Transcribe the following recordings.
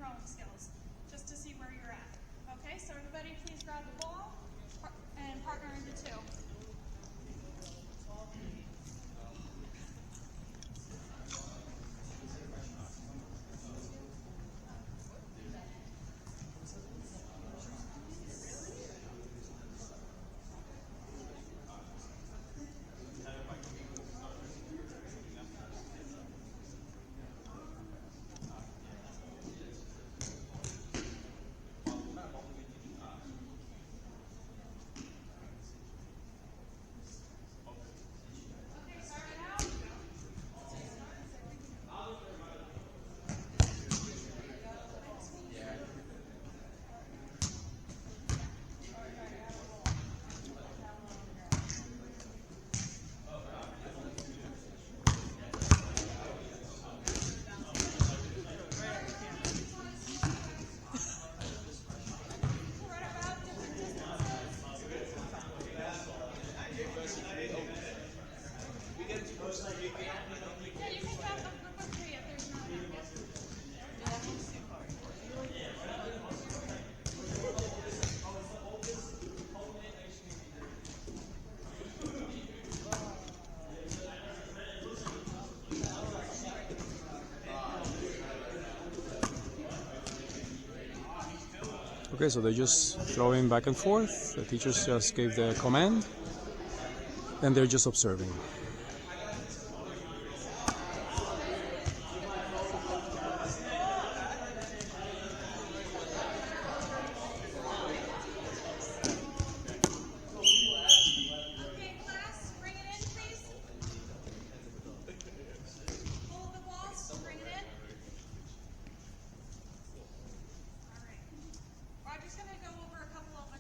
throwing skills, just to see where you're at. Okay, so everybody please grab the ball and partner into two. Okay, so they're just throwing back and forth. The teachers just gave the command, and they're just observing.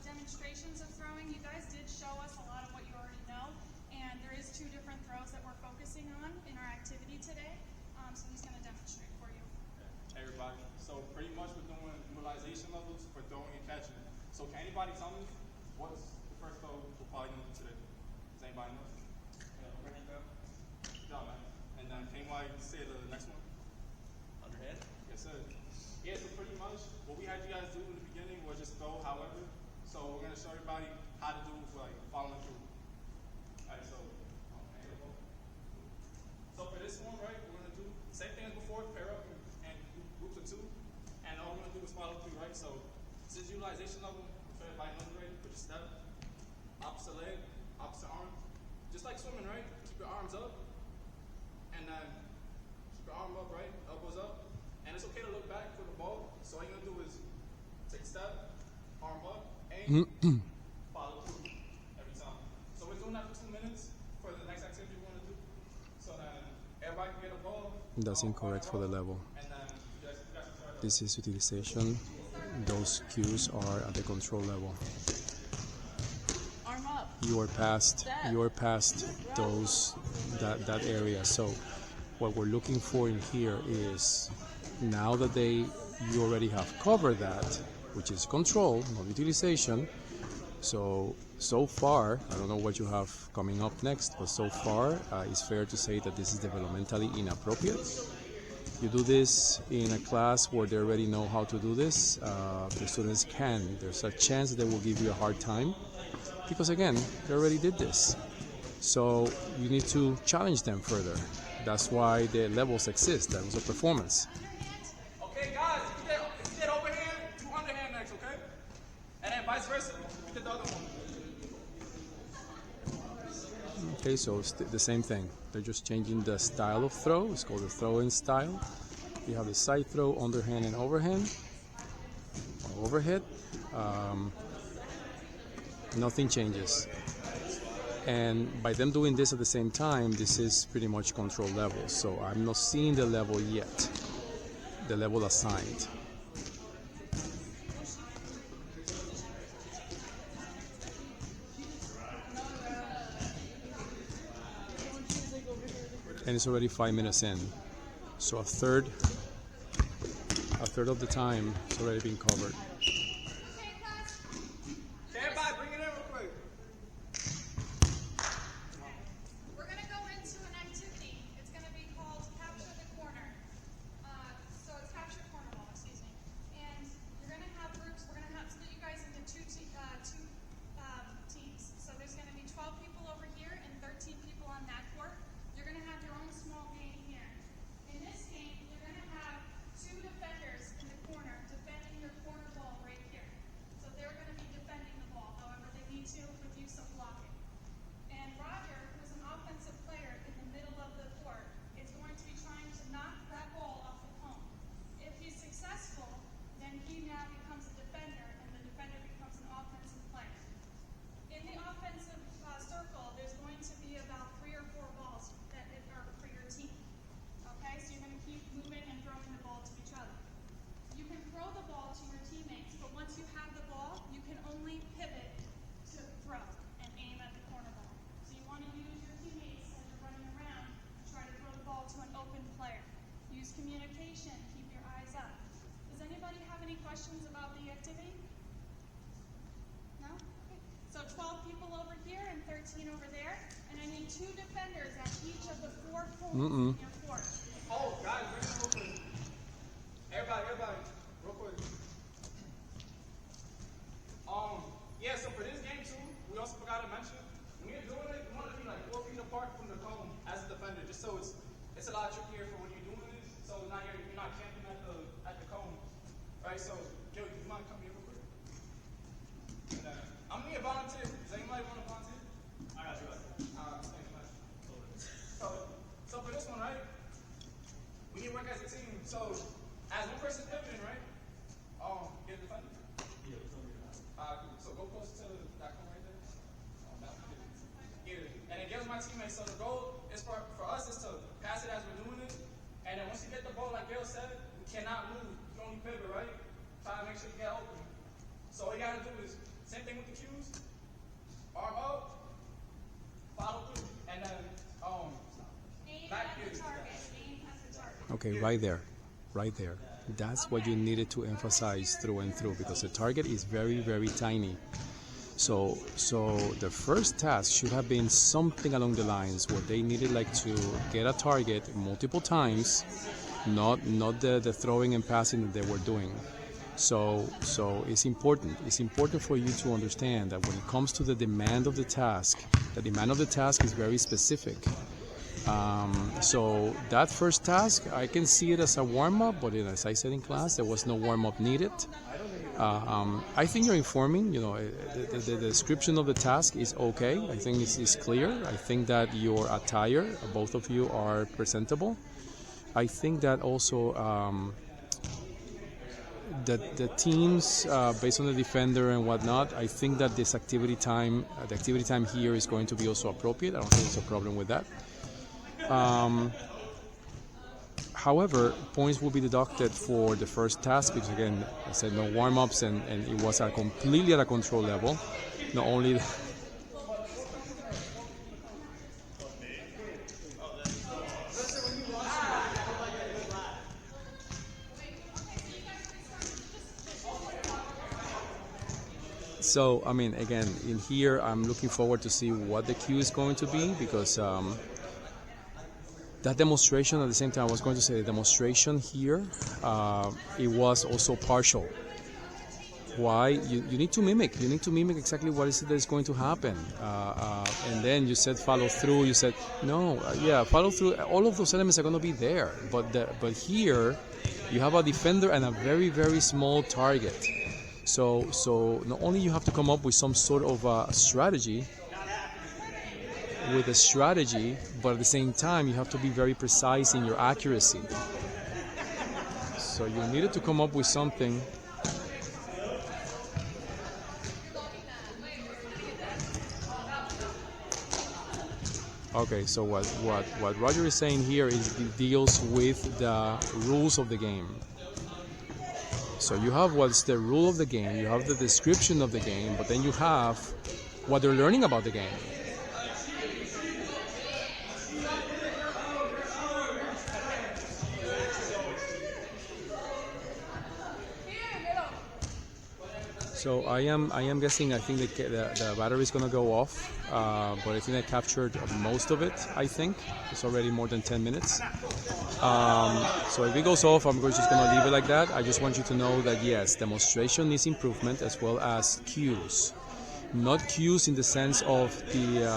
Demonstrations of throwing. You guys did show us a lot of what you already know, and there is 2 different throws that we're focusing on in our activity today. So he's going to demonstrate for you. Hey everybody, so pretty much we're doing utilization levels for throwing and catching. So can anybody tell me what's the first throw we're probably going to do today? Does anybody know? Overhand throw. Good job, man. And then can anybody say the next one? Underhand? Yes, sir. Yeah, so pretty much what we had you guys do in the beginning was just throw however. So we're going to show everybody how to do like following through. All right, so for this one, right, we're going to do the same thing as before, pair up and groups of 2. And all we're going to do is follow through, right? So this is utilization level. So everybody knows already. Put your step, opposite leg, opposite arm. Just like swimming, right? Keep your arms up. And then keep your arm up, right? Elbows up. And it's okay to look back for the ball. So all you're going to do is take a step, arm up. Follow through every time. So we're doing that for 2 minutes for the next activity we want to do. So then everybody can get a ball. That's incorrect for the level. And then you guys can start. This is utilization. Those cues are at the control level. Arm up. You are past that area. So what we're looking for in here is, now that you already have covered that, which is control, not utilization. So far, I don't know what you have coming up next, but so far, it's fair to say that this is developmentally inappropriate. You do this in a class where they already know how to do this, the students there's a chance that they will give you a hard time, because again, they already did this. So you need to challenge them further. That's why the levels exist, levels of performance. Okay, guys, if you did overhand, do underhand next, okay? And then vice versa, you did the other one. Okay, so it's the same thing. They're just changing the style of throw. It's called the throw-in style. You have the side throw, underhand and overhand, or overhead. Nothing changes. And by them doing this at the same time, this is pretty much control level. So I'm not seeing the level yet, the level assigned. And it's already 5 minutes in. So a third of the time it's already been covered. Everybody bring it in real quick. We're going to go into an activity. It's going to be called capture the corner. So it's capture corner ball, excuse me. use communication, keep your eyes up. Does anybody have any questions about the activity? No? Okay. So 12 people over here and 13 over there, and I need 2 defenders at each of the 4 poles in your court. Oh, guys, bring it real quick. Everybody, real quick. Yeah, so for this game too, we also forgot to mention, when you're doing it, you want to be like 4 feet apart from the cone as a defender, just so it's a lot trickier for when you're doing it, so now you're not camping at the cone. Right, so Joe, you mind coming here real quick? And, I'm gonna need a volunteer. Does anybody want to volunteer? I got you. Thanks much. So for this one, right? We need to work as a team. So as one person pivoting, right? Get the defender. Yeah, cool. So go close to that cone right there. And it gives my teammates. So the goal is for us is to pass it as we're doing it. And then once you get the ball, like Gail said, we cannot move. You can only pivot, right? Try to make sure you get open. So all you gotta do is same thing with the cues. Arm up, follow through, and then Aim at the target. Aim at the target. Okay, right there. Right there. That's what you needed to emphasize through and through, because the target is very, very tiny. So the first task should have been something along the lines where they needed like to get a target multiple times, not the throwing and passing that they were doing. So it's important. It's important for you to understand that when it comes to the demand of the task is very specific. So that first task, I can see it as a warm-up, but as I said in class, there was no warm-up needed. I think you're informing, the description of the task is okay. I think it's clear. I think that your attire, both of you, are presentable. I think that also that the teams, based on the defender and whatnot, I think that this activity time, the activity time here is going to be also appropriate. I don't think there's a problem with that. However, points will be deducted for the first task because, again, I said no warm-ups and it was completely at a control level. Not only so, I mean, again, in here, I'm looking forward to see what the cue is going to be, because that demonstration, at the same time, I was going to say the demonstration here, it was also partial. Why? You need to mimic. You need to mimic exactly what is it that is going to happen. And then you said follow through. You said no. Follow through. All of those elements are going to be there. But here, you have a defender and a very, very small target. So not only you have to come up with some sort of strategy, but at the same time you have to be very precise in your accuracy. So you needed to come up with something. Okay, so what Roger is saying here is it deals with the rules of the game. So you have what's the rule of the game, you have the description of the game, but then you have what they're learning about the game. So I am guessing. I think the battery is going to go off, but I think I captured most of it. I think it's already more than 10 minutes. So if it goes off, I'm just going to leave it like that. I just want you to know that yes, demonstration needs improvement as well as cues. Not cues in the sense of the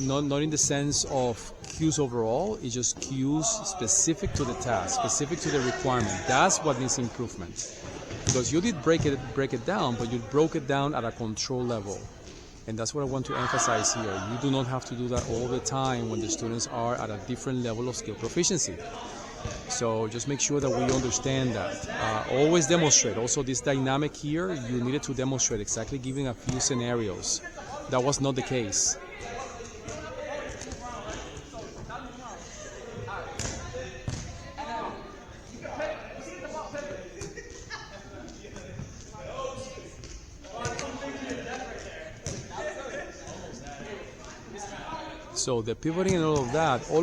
not in the sense of cues overall. It's just cues specific to the task, specific to the requirement. That's what needs improvement, because you did break it down, but you broke it down at a control level, and that's what I want to emphasize here. You do not have to do that all the time when the students are at a different level of skill proficiency. So just make sure that we understand that. Always demonstrate. Also, this dynamic here, you needed to demonstrate exactly, giving a few scenarios. That was not the case. So the pivoting and all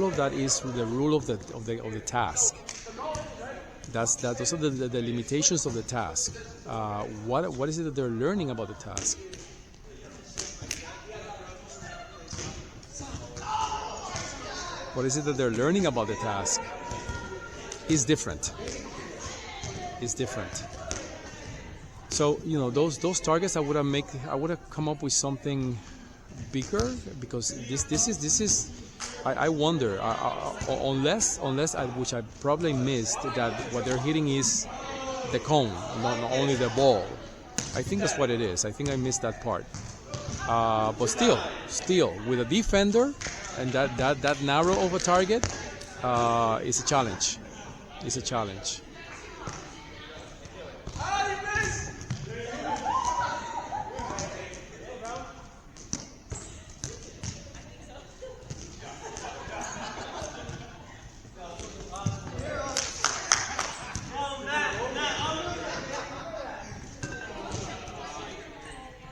of that is the rule of the task. Those are the limitations of the task. What is it that they're learning about the task? What is it that they're learning about the task? Is different. Is different. So those targets I would have come up with something bigger, because this is I wonder, unless which I probably missed, that what they're hitting is the cone, not only the ball. I think that's what it is. I think I missed that part. But still, with a defender and that narrow of a target, it's a challenge. It's a challenge.